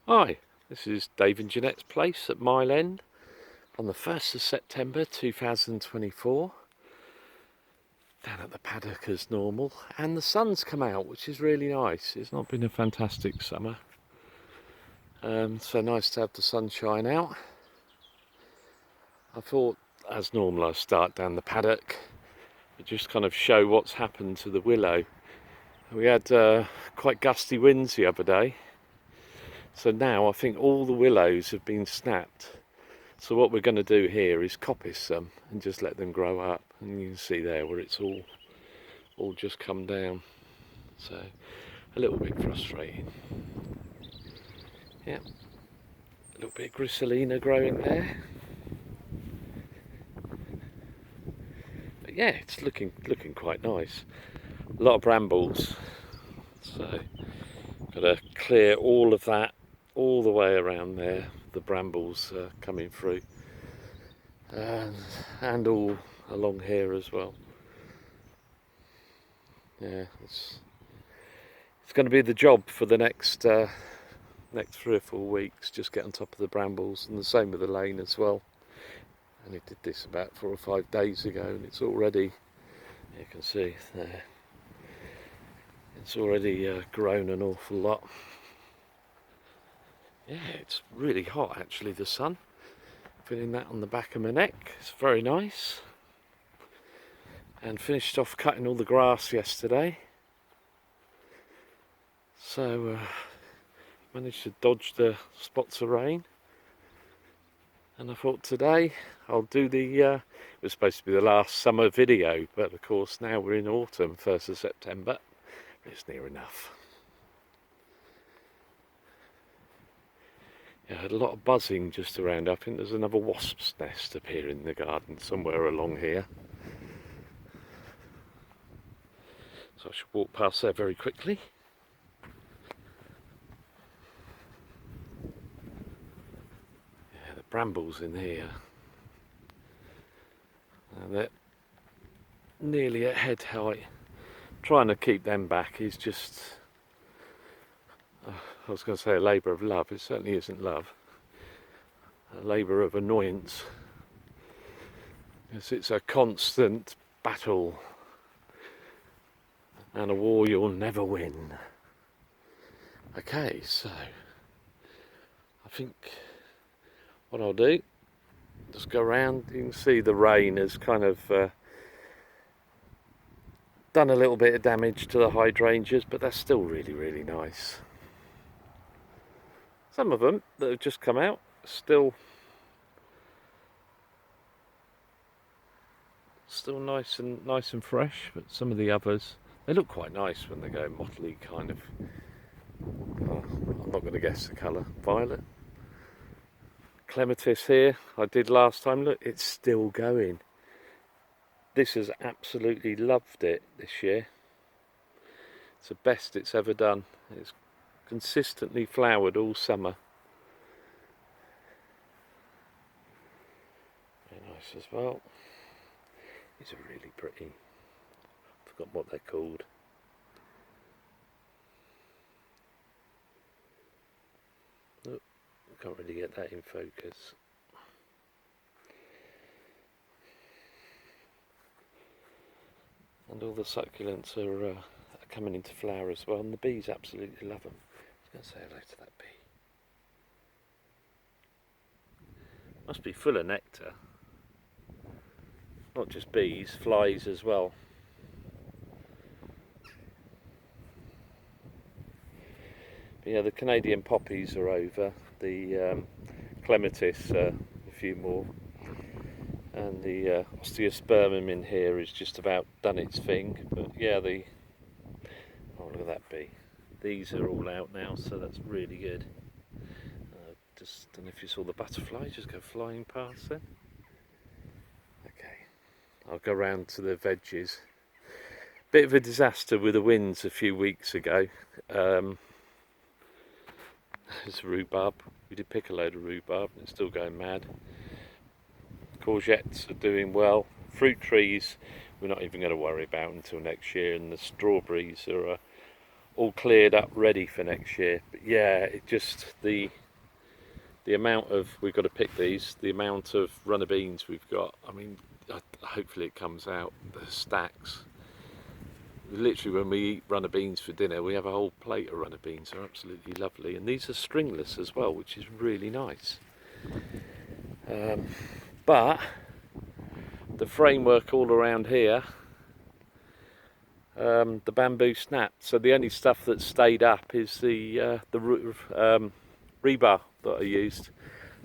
Hi, this is Dave and Jeanette's place at Mile End on the 1st of September 2024. Down at the paddock as normal, and the sun's come out, which is really nice. It's not been a fantastic summer, so nice to have the sunshine out. I thought, as normal, I'd start down the paddock, but just kind of show what's happened to the willow. We had quite gusty winds the other day. So now I think all the willows have been snapped. So what we're going to do here is coppice some and just let them grow up. And you can see there where it's all just come down. So a little bit frustrating. Yeah, a little bit of grissellina growing there. But yeah, it's looking quite nice. A lot of brambles. So got to clear all of that all the way around there. The brambles coming through, and all along here as well. Yeah, it's going to be the job for the next 3 or 4 weeks. Just get on top of the brambles, and the same with the lane as well. And I did this about 4 or 5 days ago, and it's already, you can see there, it's already grown an awful lot. Yeah, it's really hot actually, the sun. Feeling that on the back of my neck. It's very nice. And finished off cutting all the grass yesterday. So managed to dodge the spots of rain. And I thought today I'll do the, it was supposed to be the last summer video, but of course now we're in autumn, 1st of September. It's near enough. Yeah, I had a lot of buzzing just around. I think there's another wasp's nest up here in the garden somewhere along here. So I should walk past there very quickly. Yeah, the brambles in here. And they're nearly at head height. Trying to keep them back is just, I was going to say a labour of love. It certainly isn't love. A labour of annoyance. Because it's a constant battle. And a war you'll never win. Okay, so I think what I'll do, just go around. You can see the rain has kind of done a little bit of damage to the hydrangeas, but they're still really nice. Some of them that have just come out still nice and fresh, but some of the others, they look quite nice when they go mottly kind of, I'm not going to guess the colour, violet. Clematis here, I did last time, look, it's still going. This has absolutely loved it this year. It's the best it's ever done. It's consistently flowered all summer. Very nice as well. These are really pretty. Forgot what they're called. Look, can't really get that in focus. And all the succulents are coming into flower as well, and the bees absolutely love them. I was going to say hello to that bee. Must be full of nectar. Not just bees, flies as well. But yeah, the Canadian poppies are over. The clematis, a few more. And the osteospermum in here is just about done its thing. But yeah, oh, look at that bee. These are all out now, so that's really good. Just don't know if you saw the butterfly just go flying past then. Okay, I'll go round to the veggies. Bit of a disaster with the winds a few weeks ago. There's rhubarb. We did pick a load of rhubarb and it's still going mad. Courgettes are doing well. Fruit trees we're not even going to worry about until next year, and the strawberries are all cleared up, ready for next year. But yeah, it just the amount of, we've got to pick these, the amount of runner beans we've got. I mean, hopefully it comes out, the stacks. Literally, when we eat runner beans for dinner, we have a whole plate of runner beans. They're absolutely lovely, and these are stringless as well, which is really nice. But the framework all around here, the bamboo snapped, so the only stuff that stayed up is the rebar that I used.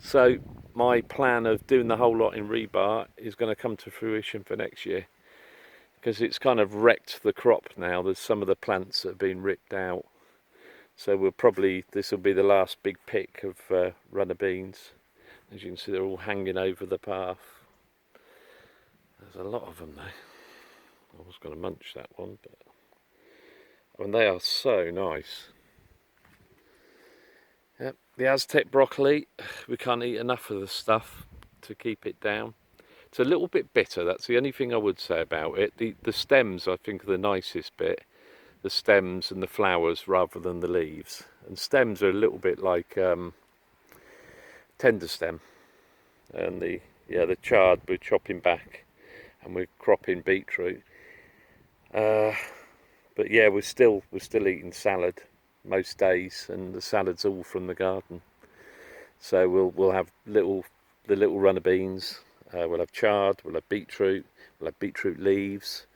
So my plan of doing the whole lot in rebar is going to come to fruition for next year, because it's kind of wrecked the crop now. There's some of the plants that have been ripped out, so this will be the last big pick of runner beans. As you can see, they're all hanging over the path. There's a lot of them though. I was going to munch that one, but I mean, they are so nice. Yep, the Aztec broccoli, we can't eat enough of the stuff to keep it down. It's a little bit bitter, that's the only thing I would say about it. The stems, I think, are the nicest bit. The stems and the flowers rather than the leaves. And stems are a little bit like tender stem. And the chard we're chopping back, and we're cropping beetroot. But yeah, we're still eating salad most days, and the salad's all from the garden. So we'll have the little runner beans. We'll have chard. We'll have beetroot. We'll have beetroot leaves.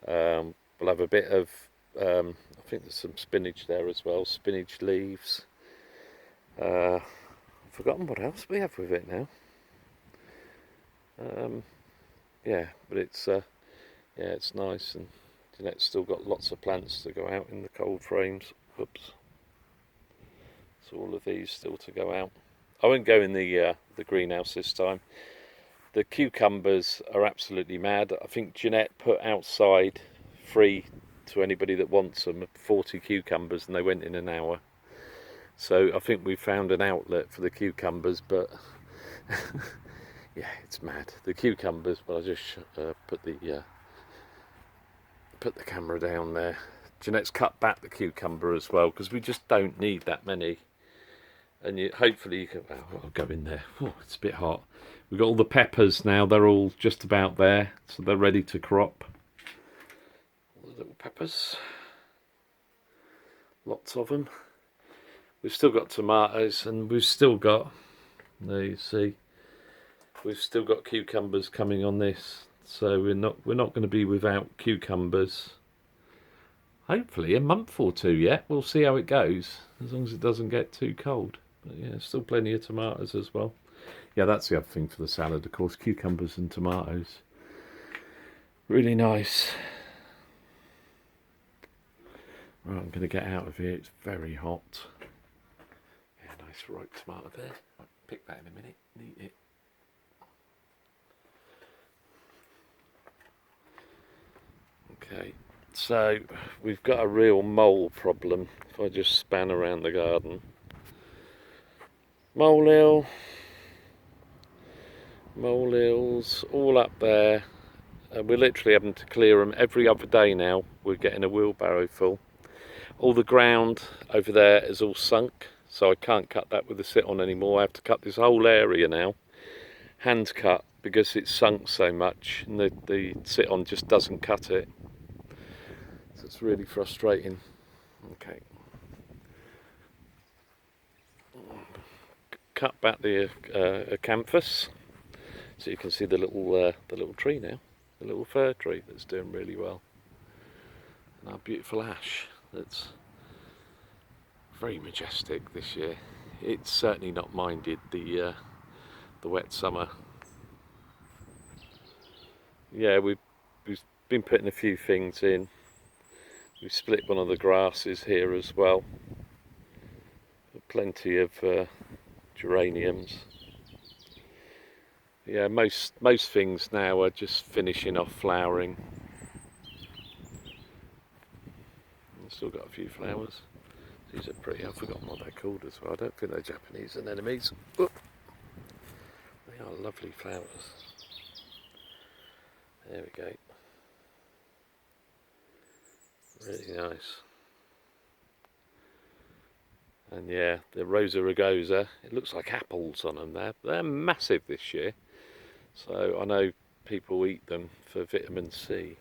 We'll have a bit of I think there's some spinach there as well. Spinach leaves. I've forgotten what else we have with it now. Yeah, but it's nice, and Jeanette's still got lots of plants to go out in the cold frames. Oops. So all of these still to go out. I won't go in the greenhouse this time. The cucumbers are absolutely mad. I think Jeanette put outside free to anybody that wants them 40 cucumbers, and they went in an hour. So I think we found an outlet for the cucumbers, but yeah, it's mad. The cucumbers, but I just put the camera down there. Jeanette's cut back the cucumber as well, because we just don't need that many. And hopefully you can, I'll go in there. Oh, it's a bit hot. We've got all the peppers now, they're all just about there, so they're ready to crop. All the little peppers. Lots of them. We've still got tomatoes, and we've still got, there you see, we've still got cucumbers coming on this, so we're not going to be without cucumbers. Hopefully a month or two yet. We'll see how it goes, as long as it doesn't get too cold. But yeah, still plenty of tomatoes as well. Yeah, that's the other thing for the salad, of course, cucumbers and tomatoes. Really nice. Right, I'm going to get out of here. It's very hot. Yeah, nice ripe tomato there. I'll pick that in a minute and eat it. Okay, so we've got a real mole problem. If I just span around the garden. Molehill. Molehills all up there. We're literally having to clear them every other day now. We're getting a wheelbarrow full. All the ground over there is all sunk, so I can't cut that with a sit-on anymore. I have to cut this whole area now, hand cut, because it's sunk so much, and the sit-on just doesn't cut it. So it's really frustrating. Okay. Cut back the acanthus, so you can see the little tree now, the little fir tree that's doing really well, and our beautiful ash that's very majestic this year. It's certainly not minded the wet summer. Yeah, we've been putting a few things in. We've split one of the grasses here as well. Plenty of geraniums. Yeah, most things now are just finishing off flowering. I've still got a few flowers. These are pretty. I've forgotten what they're called as well. I don't think they're Japanese anemones. Oh, they are lovely flowers. There we go. Really nice. And yeah, the Rosa rugosa, it looks like apples on them there. They're massive this year. So I know people eat them for vitamin C.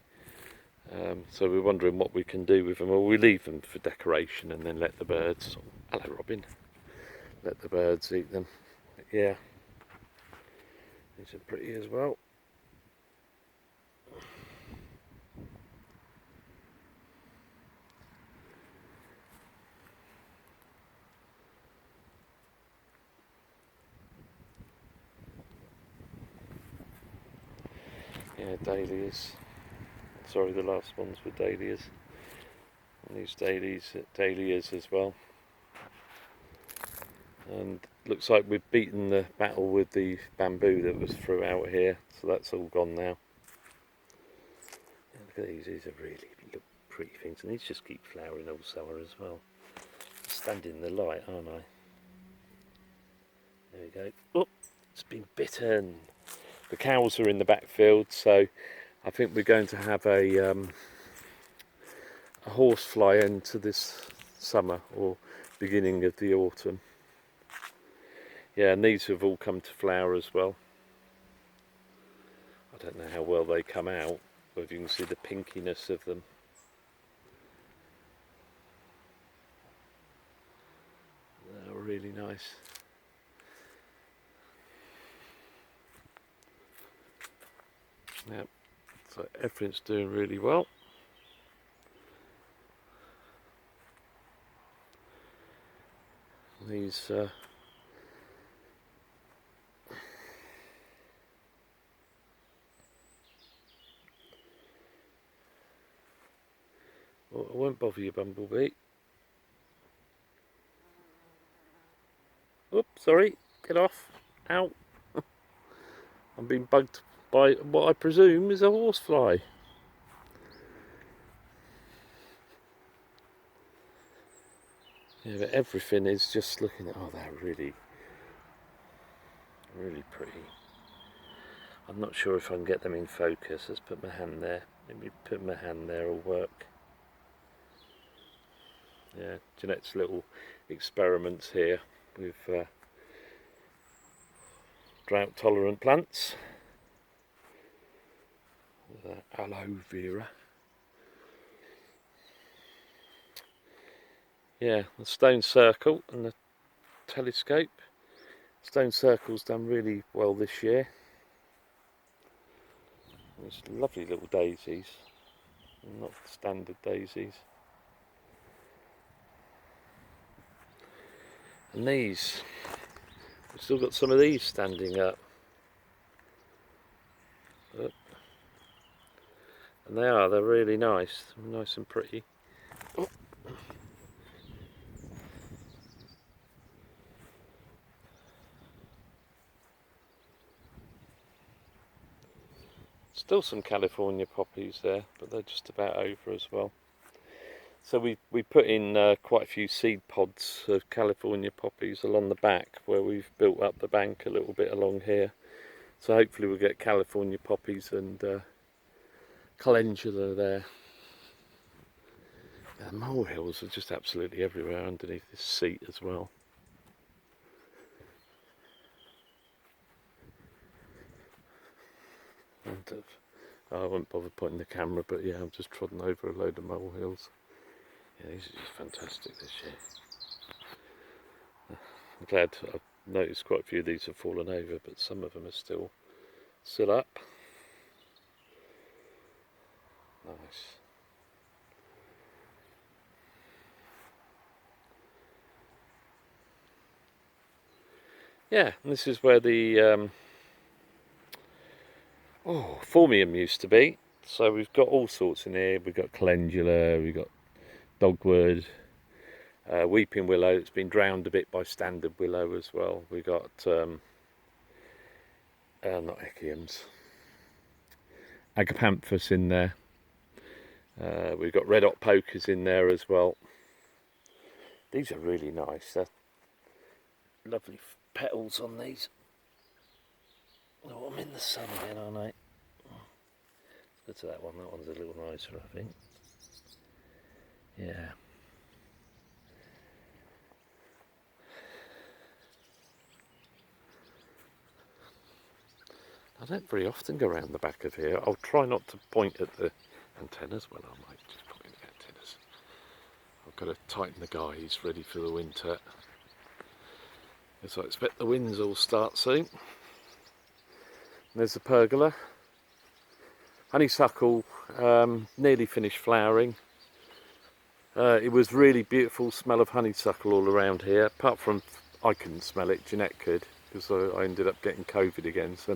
So we're wondering what we can do with them. Or we leave them for decoration and then let the birds, hello Robin, let the birds eat them. But yeah, these are pretty as well. Yeah, dahlias. Sorry, the last ones were dahlias. And these dahlias as well. And looks like we've beaten the battle with the bamboo that was throughout here, so that's all gone now. Yeah, look at these are really pretty things, and these just keep flowering all summer as well. Standing in the light, aren't I? There we go. Oh, it's been bitten. The cows are in the backfield, so I think we're going to have a horsefly into this summer or beginning of the autumn. Yeah, and these have all come to flower as well. I don't know how well they come out, but you can see the pinkiness of them. They're really nice. Yep, so everything's doing really well. These well, I won't bother you, bumblebee. Oops, sorry, get off. Ow. I'm being bugged by what I presume is a horsefly. Yeah, but everything is just looking at, oh, they're really pretty. I'm not sure if I can get them in focus. Let's put my hand there. Maybe put my hand there will work. Yeah, Jeanette's little experiments here with drought tolerant plants. Aloe vera. Yeah, the stone circle and the telescope. Stone circle's done really well this year. There's lovely little daisies, not standard daisies. And these, we've still got some of these standing up. And they're really nice and pretty. Oh. Still some California poppies there, but they're just about over as well. So we put in quite a few seed pods of California poppies along the back where we've built up the bank a little bit along here. So hopefully we'll get California poppies and calendula there. The molehills are just absolutely everywhere underneath this seat as well. And I won't bother putting the camera, but yeah, I've just trodden over a load of molehills. Yeah, these are just fantastic this year. I'm glad I've noticed quite a few of these have fallen over, but some of them are still up. Nice. Yeah, and this is where the phormium used to be. So we've got all sorts in here. We've got calendula, we've got dogwood, weeping willow. It's been drowned a bit by standard willow as well. We've got not echiums, agapanthus in there. We've got red hot pokers in there as well. These are really nice. They're lovely petals on these. Oh, I'm in the sun again, aren't I? Let's go to that one. That one's a little nicer, I think. Yeah. I don't very often go around the back of here. I'll try not to point at the antennas. Well, I might just point at the antennas. I've got to tighten the guys ready for the winter, as I expect the winds will start soon. There's the pergola. Honeysuckle nearly finished flowering. It was really beautiful smell of honeysuckle all around here, apart from I couldn't smell it, Jeanette could, because I ended up getting COVID again, so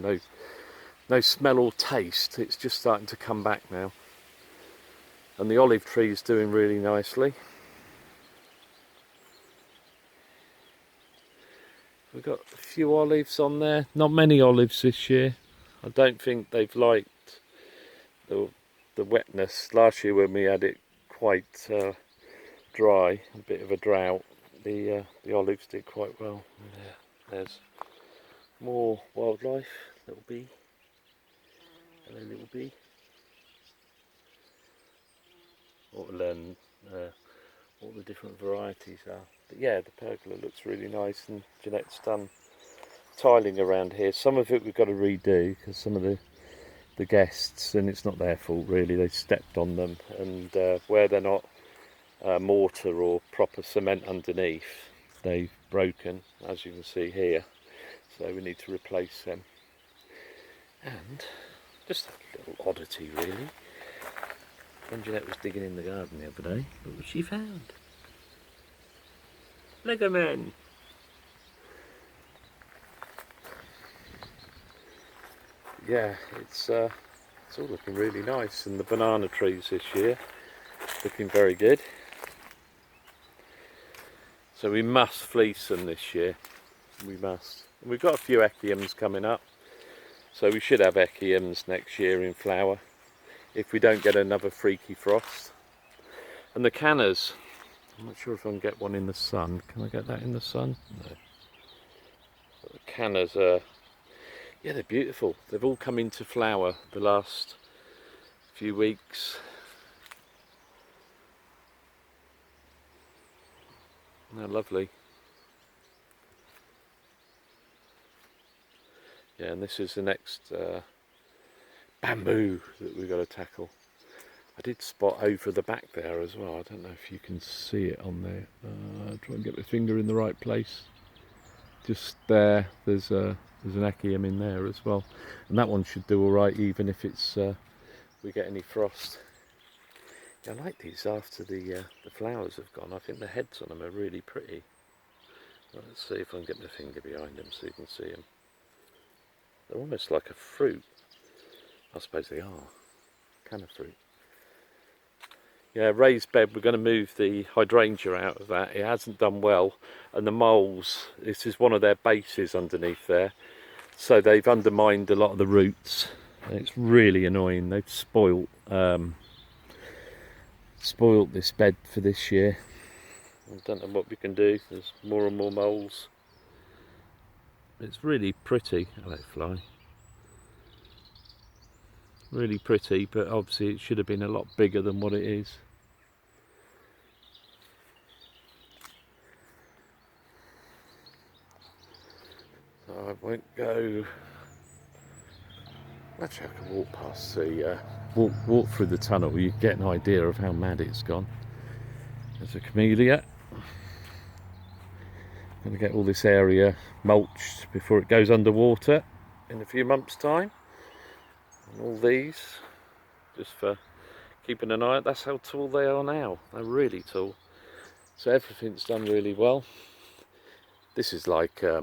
no smell or taste. It's just starting to come back now. And the olive tree is doing really nicely. We've got a few olives on there, not many olives this year. I don't think they've liked the wetness. Last year when we had it quite dry, a bit of a drought, the olives did quite well. Yeah, there's more wildlife. Little bee. Hello, little bee. Or learn what the different varieties are. But yeah, the pergola looks really nice, and Jeanette's done tiling around here. Some of it we've got to redo because some of the guests, and it's not their fault really, they stepped on them, and where they're not mortar or proper cement underneath, they've broken, as you can see here, so we need to replace them. And just a little oddity really, when Jeanette was digging in the garden the other day, look what she found. Lego men! Yeah, it's all looking really nice, and the banana trees this year looking very good. So we must fleece them this year. We must. And we've got a few echiums coming up, so we should have echiums next year in flower if we don't get another freaky frost. And the cannas, I'm not sure if I can get one in the sun. Can I get that in the sun? No. But the cannas are, yeah, they're beautiful. They've all come into flower the last few weeks. They're lovely. Yeah, and this is the next bamboo that we've got to tackle. I did spot over the back there as well. I don't know if you can see it on there. Try and get my finger in the right place. Just there, there's an echium in there as well, and that one should do all right, even if it's we get any frost. Yeah, I like these after the flowers have gone. I think the heads on them are really pretty. Let's see if I can get my finger behind them so you can see them. They're almost like a fruit. I suppose they are. Can of fruit. Yeah, raised bed, we're going to move the hydrangea out of that. It hasn't done well, and the moles, this is one of their bases underneath there, so they've undermined a lot of the roots, and it's really annoying. They've spoilt this bed for this year. I don't know what we can do. There's more and more moles. It's really pretty. Hello, fly. Really pretty, but obviously it should have been a lot bigger than what it is. So I won't go. Actually, I can walk past the walk through the tunnel. You get an idea of how mad it's gone. There's a camellia. Going to get all this area mulched before it goes underwater in a few months' time. And all these, just for keeping an eye out. That's how tall they are now. They're really tall. So everything's done really well. This is like a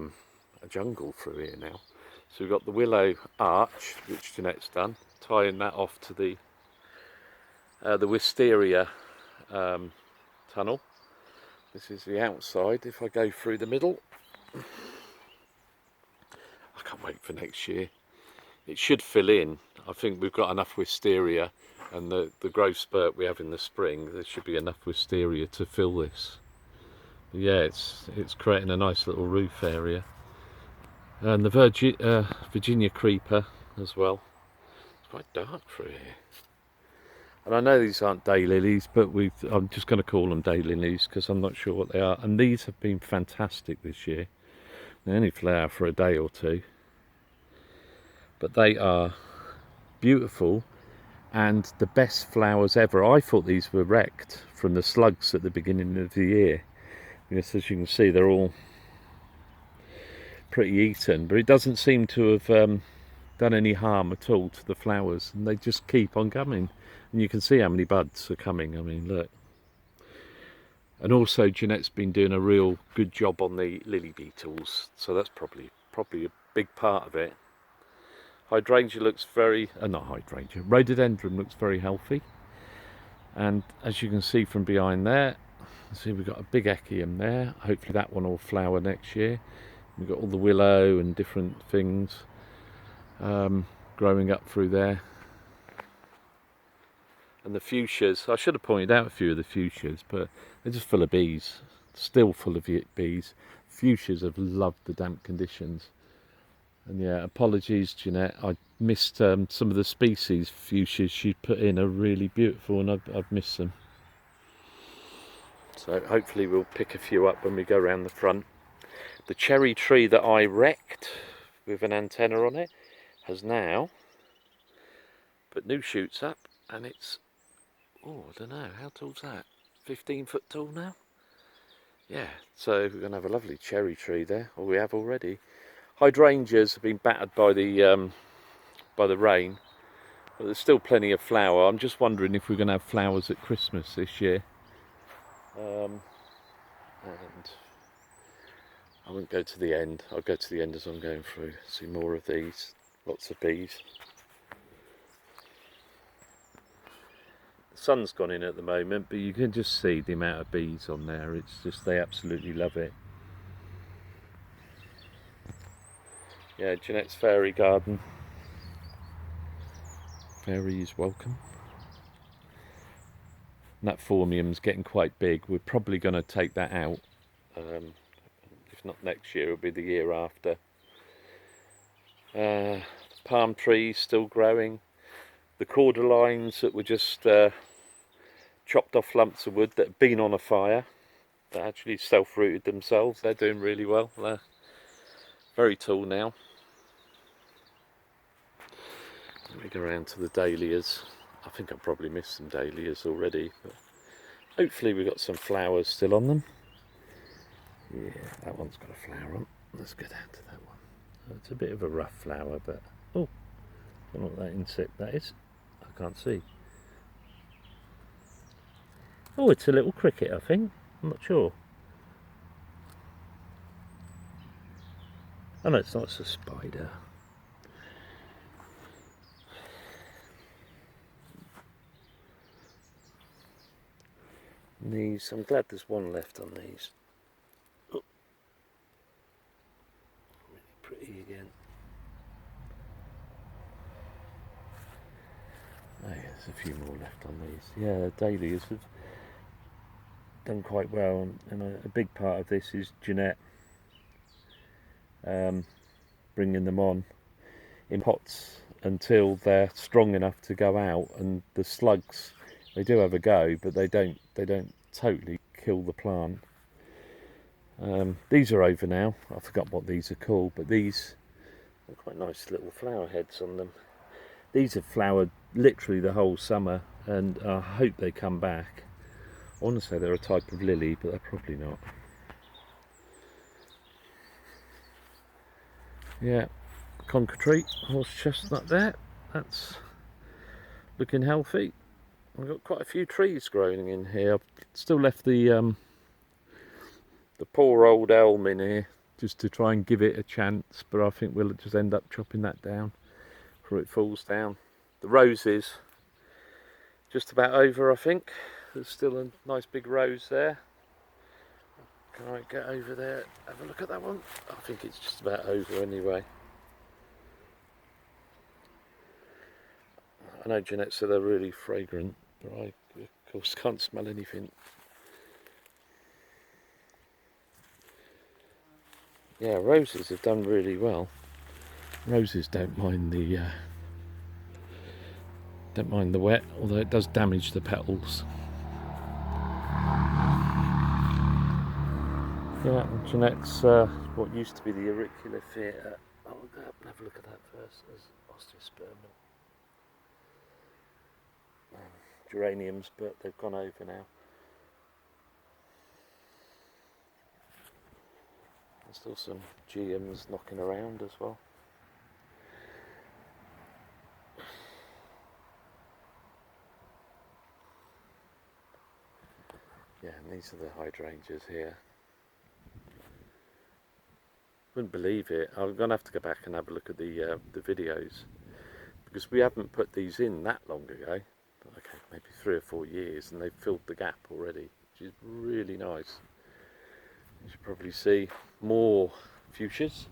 jungle through here now. So we've got the willow arch, which Jeanette's done, tying that off to the wisteria tunnel. This is the outside. If I go through the middle, I can't wait for next year. It should fill in. I think we've got enough wisteria, and the growth spurt we have in the spring, there should be enough wisteria to fill this. But yeah, it's creating a nice little roof area. And the Virginia creeper as well. It's quite dark through here. And I know these aren't daylilies, but I'm just going to call them daylilies because I'm not sure what they are. And these have been fantastic this year. They only flower for a day or two. but they are beautiful and the best flowers ever. I thought these were wrecked from the slugs at the beginning of the year, because as you can see they're all pretty eaten, but it doesn't seem to have done any harm at all to the flowers, and they just keep on coming, and you can see how many buds are coming. I mean, look. And also Jeanette's been doing a real good job on the lily beetles, so that's probably a big part of it. Hydrangea looks very, not hydrangea, rhododendron looks very healthy. And as you can see from behind there, see we've got a big echium there. Hopefully that one will flower next year. We've got all the willow and different things growing up through there. And the fuchsias, I should have pointed out a few of the fuchsias, but they're just full of bees, still full of bees. Fuchsias have loved the damp conditions. And yeah, apologies Jeanette, I missed some of the species fuchsias she put in are really beautiful, and I've missed them. So hopefully we'll pick a few up when we go around the front. The cherry tree that I wrecked with an antenna on it has now put new shoots up, and it's, oh, I don't know, how tall's that? 15 foot tall now? Yeah, so we're going to have a lovely cherry tree there, or we have already. Hydrangeas have been battered by the rain, but there's still plenty of flower. I'm just wondering if we're going to have flowers at Christmas this year. And I won't go to the end. I'll go to the end as I'm going through. See more of these. Lots of bees. The sun's gone in at the moment, but you can just see the amount of bees on there. It's just, they absolutely love it. Yeah, Jeanette's fairy garden. Fairies welcome. And that phormium's getting quite big. We're probably going to take that out. If not next year, it'll be the year after. Palm trees still growing. The cordyline that were just chopped off lumps of wood that have been on a fire, that actually self-rooted themselves. They're doing really well. They're very tall now. Let me go around to the dahlias. I think I've probably missed some dahlias already, but hopefully we've got some flowers still on them. Yeah, that one's got a flower on. Let's go down to that one. It's a bit of a rough flower, but oh, I don't know what that insect that is. I can't see. Oh, it's a little cricket, I think. I'm not sure. Oh no, it's not, it's a spider. And these, I'm glad there's one left on these. Oh. Really pretty again. Oh yeah, there's a few more left on these. Yeah, dahlias have done quite well, and a big part of this is Jeanette bringing them on in pots until they're strong enough to go out, and the slugs, they do have a go, but they don't totally kill the plant. These are over now. I forgot what these are called, but these are quite nice little flower heads on them. These have flowered literally the whole summer, and I hope they come back. I want to say they're a type of lily, but they're probably not. Yeah, concrete, horse chestnut there. That's looking healthy. I've got quite a few trees growing in here. I've still left the poor old elm in here just to try and give it a chance, but I think we'll just end up chopping that down before it falls down. The roses just about over, I think. There's still a nice big rose there. Can I get over there, have a look at that one? I think it's just about over anyway. I know Jeanette said they're really fragrant, but I of course can't smell anything. Yeah, roses have done really well. Roses don't mind the wet, although it does damage the petals. Yeah, Jeanette's what used to be the auricular theatre. I'll look up and have a look at that first. There's osteospermum. Geraniums, but they've gone over now. There's still some geums knocking around as well. Yeah, and these are the hydrangeas here. Wouldn't believe it. I'm going to have to go back and have a look at the videos, because we haven't put these in that long ago. Okay, maybe 3 or 4 years, and they've filled the gap already, which is really nice. You should probably see more fuchsias.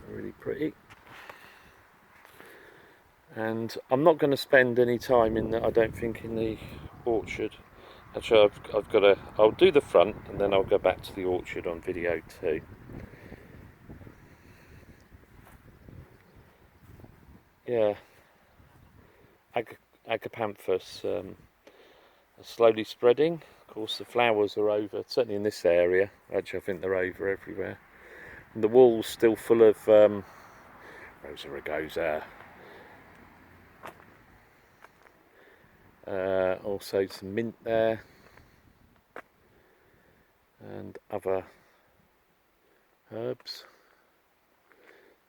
Really pretty. And I'm not going to spend any time in the, I don't think, in the orchard. Actually, I've got to, I'll do the front and then I'll go back to the orchard on video too. Yeah, agapanthus are slowly spreading. Of course, the flowers are over, certainly in this area. Actually, I think they're over everywhere. And the wall's still full of Rosa rugosa. Also some mint there, and other herbs,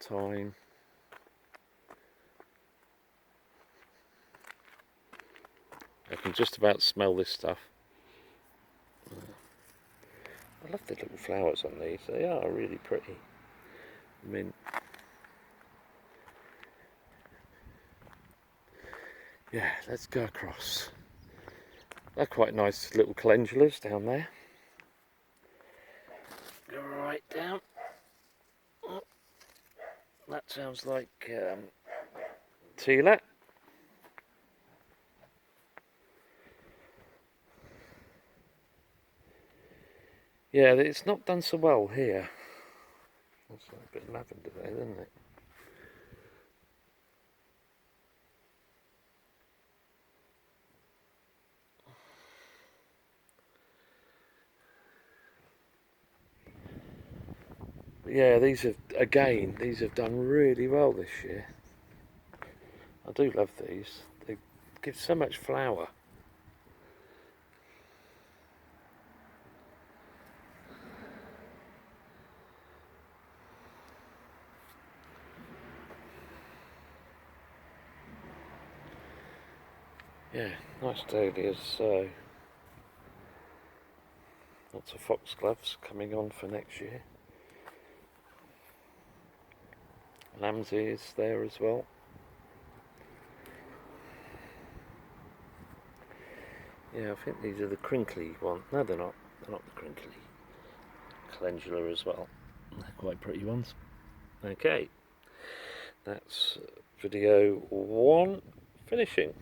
thyme. I can just about smell this stuff. I love the little flowers on these, they are really pretty. Mint. Yeah, let's go across. They're quite nice little calendulas down there. Go right down. Oh, that sounds like Tila. Yeah, it's not done so well here. Looks like a bit of lavender there, doesn't it? But yeah, these have done really well this year. I do love these. They give so much flower. Yeah, nice dahlias. So lots of foxgloves coming on for next year. Lamb's ears there as well. Yeah, I think these are the crinkly ones. No, they're not. They're not the crinkly. Calendula as well. They're quite pretty ones. Okay, that's video 1 finishing.